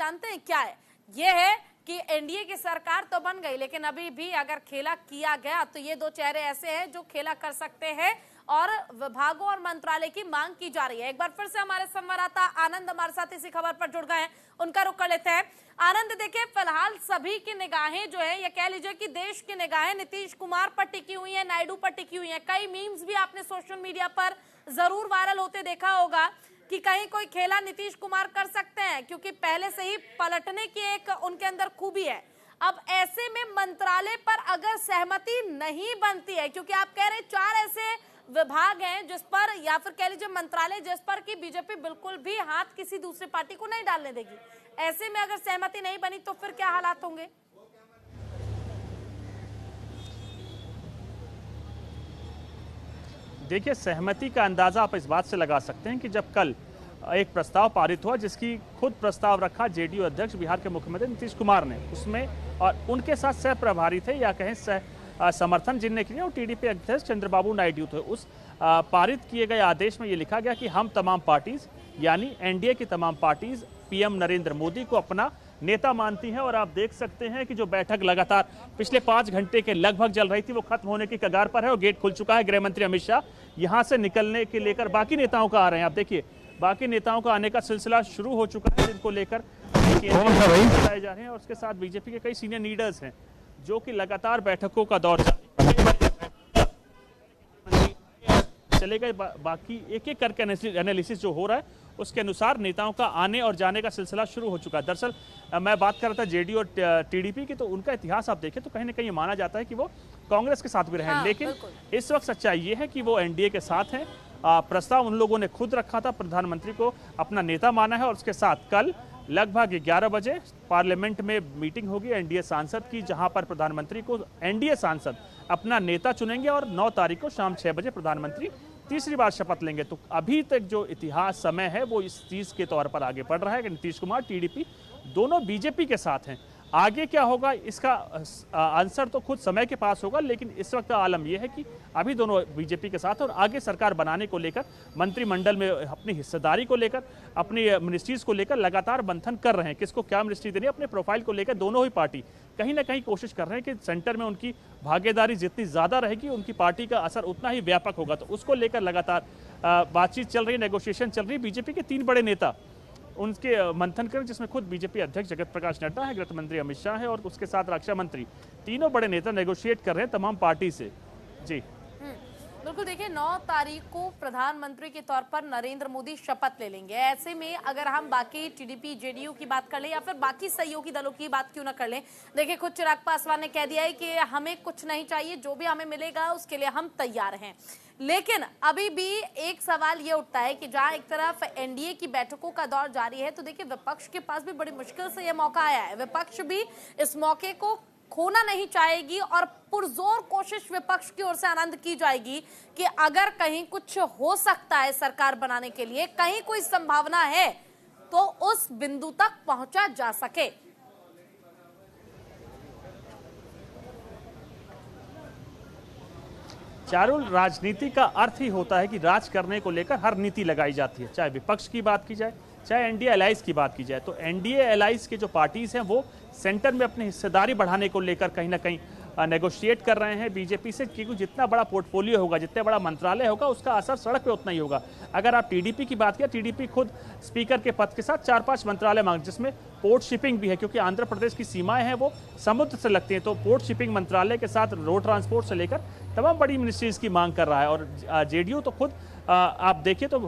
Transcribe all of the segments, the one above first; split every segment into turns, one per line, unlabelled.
जानते हैं क्या है? ये है कि एनडीए की सरकार तो बन गई, लेकिन अभी भी अगर खेला किया गया तो ये दो चेहरे ऐसे हैं जो खेला कर सकते हैं और विभागों और मंत्रालय की मांग की जा रही है। एक बार फिर से हमारे संवाददाता आनंद हमारे साथ इसी खबर पर जुड़ गए हैं, उनका रुख कर लेते हैं। आनंद, देखिए फिलहाल सभी की निगाहें जो है, ये कह लीजिए कि देश की निगाहें नीतीश कुमार पर टिकी हुई है, नायडू पर टिकी हुई है। कई मीम्स भी आपने सोशल मीडिया पर जरूर वायरल होते देखा होगा कि कहीं कोई खेला नीतीश कुमार कर सकते हैं, क्योंकि पहले से ही पलटने की एक उनके अंदर खूबी है। अब ऐसे में मंत्रालय पर अगर सहमति नहीं बनती है, क्योंकि आप कह रहे 4 ऐसे विभाग हैं जिस पर, या फिर कह लीजिए मंत्रालय जिस पर कि बीजेपी बिल्कुल भी हाथ किसी दूसरी पार्टी को नहीं डालने देगी, ऐसे में अगर सहमति नहीं बनी तो फिर क्या हालात होंगे?
देखिए, सहमति का अंदाजा आप इस बात से लगा सकते हैं कि जब कल एक प्रस्ताव पारित हुआ जिसकी खुद प्रस्ताव रखा जेडीयू अध्यक्ष बिहार के मुख्यमंत्री नीतीश कुमार ने, उसमें और उनके साथ सह प्रभारी थे या कहें सह समर्थन जिनने किया और टीडीपी अध्यक्ष चंद्रबाबू नायडू थे। उस पारित किए गए आदेश में ये लिखा गया कि हम तमाम पार्टीज यानी एनडीए की तमाम पार्टीज पीएम नरेंद्र मोदी को अपना नेता मानती हैं। और आप देख सकते हैं कि जो बैठक लगातार पिछले 5 घंटे के लगभग चल रही थी वो खत्म होने की कगार पर है और गेट खुल चुका है। गृह मंत्री अमित शाह यहां से निकलने के लेकर बाकी नेताओं का आ रहे हैं। आप देखिए, बाकी नेताओं का आने का सिलसिला शुरू हो चुका है, जिनको लेकर बताए जा रहे हैं। और उसके साथ बीजेपी के कई सीनियर लीडर्स हैं जो कि लगातार बैठकों का दौर चले गए। बाकी एक एक करके एनालिसिस जो हो रहा है उसके अनुसार नेताओं का आने और जाने का सिलसिला शुरू हो चुका है। दरअसल मैं बात कर रहा था जेडीयू और टीडीपी की, तो उनका इतिहास आप देखें तो कहीं ना कहीं माना जाता है कि वो कांग्रेस के साथ भी रहे हैं। लेकिन इस वक्त सच्चाई ये है कि वो एनडीए के साथ हैं। प्रस्ताव उन लोगों ने खुद रखा था, प्रधानमंत्री को अपना नेता माना है। और उसके साथ कल लगभग 11 बजे पार्लियामेंट में मीटिंग होगी एनडीए सांसद की, जहां पर प्रधानमंत्री को एनडीए सांसद अपना नेता चुनेंगे और 9 तारीख को शाम 6 बजे प्रधानमंत्री तीसरी बार शपथ लेंगे। तो अभी तक जो इतिहास समय है वो इस चीज के तौर पर आगे बढ़ रहा है कि नीतीश कुमार टीडीपी दोनों बीजेपी के साथ हैं। आगे क्या होगा इसका आंसर तो खुद समय के पास होगा, लेकिन इस वक्त आलम यह है कि अभी दोनों बीजेपी के साथ और आगे सरकार बनाने को लेकर, मंत्रिमंडल में अपनी हिस्सेदारी को लेकर, अपनी मिनिस्ट्रीज को लेकर लगातार मंथन कर रहे हैं। किसको क्या मिनिस्ट्री देनी है, अपने प्रोफाइल को लेकर दोनों ही पार्टी कहीं ना कहीं कोशिश कर रहे हैं कि सेंटर में उनकी भागीदारी जितनी ज्यादा रहेगी उनकी पार्टी का असर उतना ही व्यापक होगा। तो उसको लेकर लगातार बातचीत चल रही है, नेगोशिएशन चल रही है। बीजेपी के 3 बड़े नेता उनके मंथन करें, जिसमें खुद बीजेपी अध्यक्ष जगत प्रकाश नड्डा है, गृह मंत्री अमित शाह है और उसके साथ रक्षा मंत्री, तीनों बड़े नेता नेगोशिएट कर रहे हैं तमाम पार्टी से। जी
बिल्कुल, देखिए 9 तारीख को प्रधानमंत्री के तौर पर नरेंद्र मोदी शपथ ले लेंगे। ऐसे में अगर हम बाकी टीडीपी जेडीयू की बात कर लें या फिर बाकी सहयोगी दलों की बात क्यों ना कर लें, देखिए खुद चिराग पासवान ने कह दिया है कि हमें कुछ नहीं चाहिए, जो भी हमें मिलेगा उसके लिए हम तैयार हैं। लेकिन अभी भी एक सवाल ये उठता है कि जहां एक तरफ एनडीए की बैठकों का दौर जारी है, तो देखिए विपक्ष के पास भी बड़ी मुश्किल से यह मौका आया है। विपक्ष भी इस मौके को खोना नहीं चाहेगी और पुरजोर कोशिश विपक्ष की ओर से आनंद की जाएगी कि अगर कहीं कुछ हो सकता है सरकार बनाने के लिए, कहीं कोई संभावना है, तो उस बिंदु तक पहुंचा जा सके।
चारुल, राजनीति का अर्थ ही होता है कि राज करने को लेकर हर नीति लगाई जाती है, चाहे विपक्ष की बात की जाए, चाहे एनडीए अलाइज की बात की जाए। तो एनडीए अलाइज के जो पार्टीज हैं वो सेंटर में अपनी हिस्सेदारी बढ़ाने को लेकर कहीं ना कहीं नेगोशिएट कर रहे हैं बीजेपी से, क्योंकि जितना बड़ा पोर्टफोलियो होगा, जितना बड़ा मंत्रालय होगा, उसका असर सड़क पे उतना ही होगा। अगर आप टीडीपी की बात करें, टीडीपी खुद स्पीकर के पद के साथ 4-5 मंत्रालय मांग, जिसमें पोर्ट शिपिंग भी है, क्योंकि आंध्र प्रदेश की सीमाएं हैं वो समुद्र से लगती हैं। तो पोर्ट शिपिंग मंत्रालय के साथ रोड ट्रांसपोर्ट से लेकर तमाम बड़ी मिनिस्ट्रीज की मांग कर रहा है। और जेडीयू तो खुद आप देखिए तो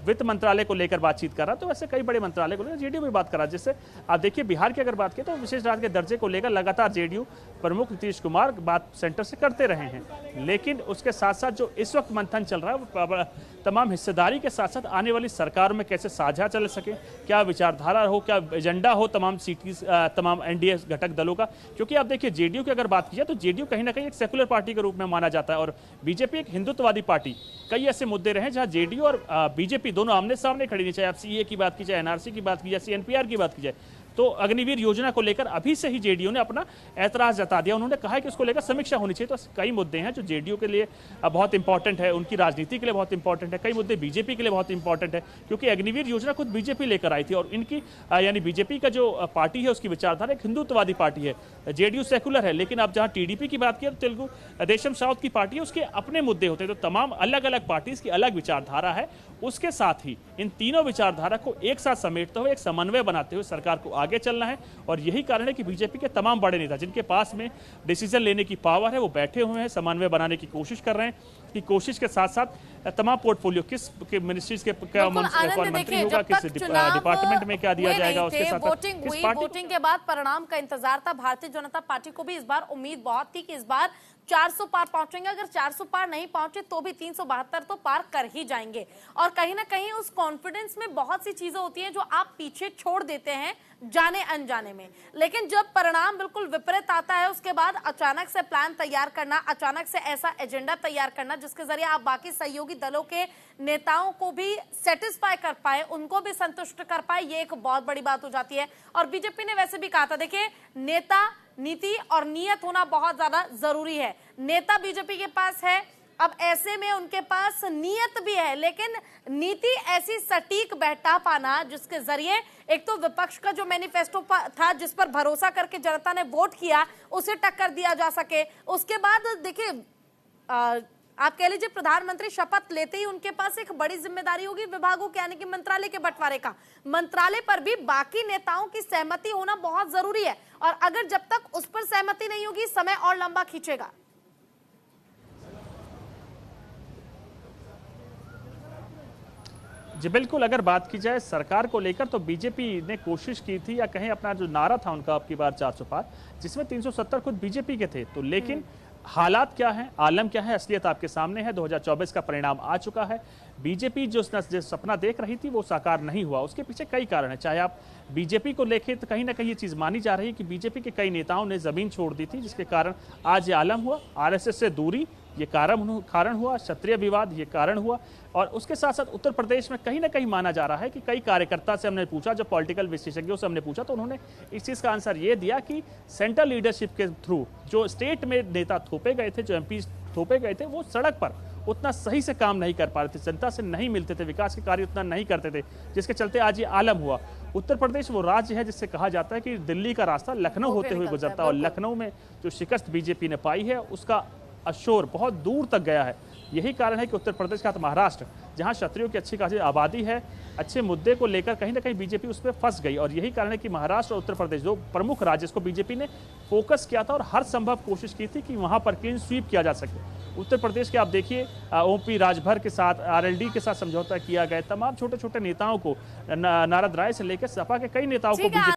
वित्त मंत्रालय को लेकर बातचीत कर रहा है, तो वैसे कई बड़े मंत्रालय को लेकर जेडीयू भी बात कर रहा है। जिससे आप देखिए बिहार की अगर बात करें तो विशेष राज्य के दर्जे को लेकर लगातार जेडीयू प्रमुख नीतीश कुमार बात सेंटर से करते रहे हैं। लेकिन उसके साथ साथ जो इस वक्त मंथन चल रहा है वो तमाम हिस्सेदारी के साथ साथ आने वाली सरकार में कैसे साझा चल सके, क्या विचारधारा हो, क्या एजेंडा हो तमाम सीटीज, तमाम एनडीए घटक दलों का। क्योंकि आप देखिए जेडीयू की अगर बात की जाए तो जेडीयू कहीं ना कहीं एक सेकुलर पार्टी के रूप में माना जाता है और बीजेपी एक हिंदुत्ववादी पार्टी। कई ऐसे मुद्दे रहे जहां जेडीयू और बीजेपी दोनों आमने सामने खड़ी नहीं, चाहे आप सीए की बात की जाए, एनआरसी की बात की जाए, सीएनपीआर की बात की जाए, तो अग्निवीर योजना को लेकर अभी से ही जेडीयू ने अपना ऐतराज जता दिया। उन्होंने कहा है कि उसको लेकर समीक्षा होनी चाहिए। तो कई मुद्दे हैं जो जेडीयू के लिए बहुत इंपॉर्टेंट है, उनकी राजनीति के लिए बहुत इंपॉर्टेंट है, कई मुद्दे बीजेपी के लिए बहुत इंपॉर्टेंट है, क्योंकि अग्निवीर योजना खुद बीजेपी लेकर आई थी और इनकी यानी बीजेपी का जो पार्टी है उसकी विचारधारा एक हिंदुत्ववादी पार्टी है, जेडीयू सेकुलर है। लेकिन अब जहां टीडीपी की बात की, तेलुगु देशम साउथ की पार्टी है, उसके अपने मुद्दे होते हैं। तो तमाम अलग अलग पार्टीज की अलग विचारधारा है। उसके साथ ही इन तीनों विचारधारा को एक साथ समेटते हुए एक समन्वय बनाते हुए सरकार को आगे चलना है। और यही कारण है कि बीजेपी के तमाम बड़े नेता जिनके पास में डिसीजन लेने की पावर है वो बैठे हुए हैं, समन्वय बनाने की कोशिश कर रहे हैं। कि कोशिश के साथ साथ तमाम पोर्टफोलियो किस मिनिस्ट्रीज के मंत्री होगा, किस डिपार्टमेंट में क्या दिया जाएगा, उसके साथ
वोटिंग के बाद परिणाम का इंतजार था। भारतीय जनता पार्टी को भी इस बार उम्मीद बहुत थी कि इस बार 400 पार पहुंचेंगे। अगर 400 पार नहीं पहुंचे तो भी 372 तो पार कर ही जाएंगे। और कहीं ना कहीं उस कॉन्फिडेंस में बहुत सी चीजें होती हैं जो आप पीछे छोड़ देते हैं जाने अनजाने में। लेकिन जब परिणाम बिल्कुल विपरीत आता है उसके बाद अचानक से प्लान तैयार करना, अचानक से ऐसा एजेंडा तैयार करना जिसके जरिए आप बाकी सहयोगी दलों के नेताओं को भी सेटिस्फाई कर पाए, उनको भी संतुष्ट कर पाए, ये एक बहुत बड़ी बात हो जाती है। और बीजेपी ने वैसे भी कहा था, देखिए नेता, नीति और नियत होना बहुत ज्यादा जरूरी है। नेता बीजेपी के पास है, अब ऐसे में उनके पास नियत भी है, लेकिन नीति ऐसी सटीक बैठा पाना जिसके जरिए एक तो विपक्ष का जो मैनिफेस्टो था जिस पर भरोसा करके जनता ने वोट किया उसे टक्कर दिया जा सके। उसके बाद देखिए आप कह लीजिए प्रधानमंत्री शपथ लेते ही उनके पास एक बड़ी जिम्मेदारी होगी विभागों के यानी कि मंत्रालय के बंटवारे का। मंत्रालय पर भी बाकी नेताओं की सहमति होना बहुत जरूरी है और अगर जब तक उस पर सहमति नहीं होगी समय और लंबा खींचेगा।
जी बिल्कुल, अगर बात की जाए सरकार को लेकर तो बीजेपी ने कोशिश की थी, या कहें अपना जो नारा था उनका अब की बार 400 पार, जिसमें 370 खुद बीजेपी के थे। तो लेकिन हालात क्या है, आलम क्या है, असलियत आपके सामने है। 2024 का परिणाम आ चुका है। बीजेपी जो सपना देख रही थी वो साकार नहीं हुआ। उसके पीछे कई कारण है। चाहे आप बीजेपी को लेके तो कहीं ना कहीं ये चीज मानी जा रही है कि बीजेपी के कई नेताओं ने जमीन छोड़ दी थी, जिसके कारण आज ये आलम हुआ। आरएसएस से दूरी ये कारण हुआ, क्षत्रिय विवाद ये कारण हुआ। और उसके साथ साथ उत्तर प्रदेश में कहीं ना कहीं माना जा रहा है कि कई कार्यकर्ता से हमने पूछा, जो पॉलिटिकल विशेषज्ञों से हमने पूछा, तो उन्होंने इस चीज का आंसर ये दिया कि सेंट्रल लीडरशिप के थ्रू जो स्टेट में नेता थोपे गए थे, जो एमपी थोपे गए थे, वो सड़क पर उतना सही से काम नहीं कर पा रहे थे, जनता से नहीं मिलते थे, विकास के कार्य उतना नहीं करते थे, जिसके चलते आज ये आलम हुआ। उत्तर प्रदेश वो राज्य है जिससे कहा जाता है कि दिल्ली का रास्ता लखनऊ होते हुए गुजरता है और लखनऊ में जो शिकस्त बीजेपी ने पाई है उसका अशोर बहुत दूर तक गया है। यही कारण है कि उत्तर प्रदेश का महाराष्ट्र, जहां क्षत्रियों की अच्छी खासी आबादी है, अच्छे मुद्दे को लेकर कहीं ना कहीं बीजेपी उस पर फंस गई। और यही कारण है कि महाराष्ट्र और उत्तर प्रदेश दो प्रमुख राज्य को बीजेपी ने फोकस किया था और हर संभव कोशिश की थी कि वहां पर क्लीन स्वीप किया जा सके। उत्तर प्रदेश के आप देखिए ओपी राजभर के साथ, आरएलडी के साथ समझौता किया गया, तमाम छोटे छोटे नेताओं को, नारद राय से लेकर सपा के कई नेताओं को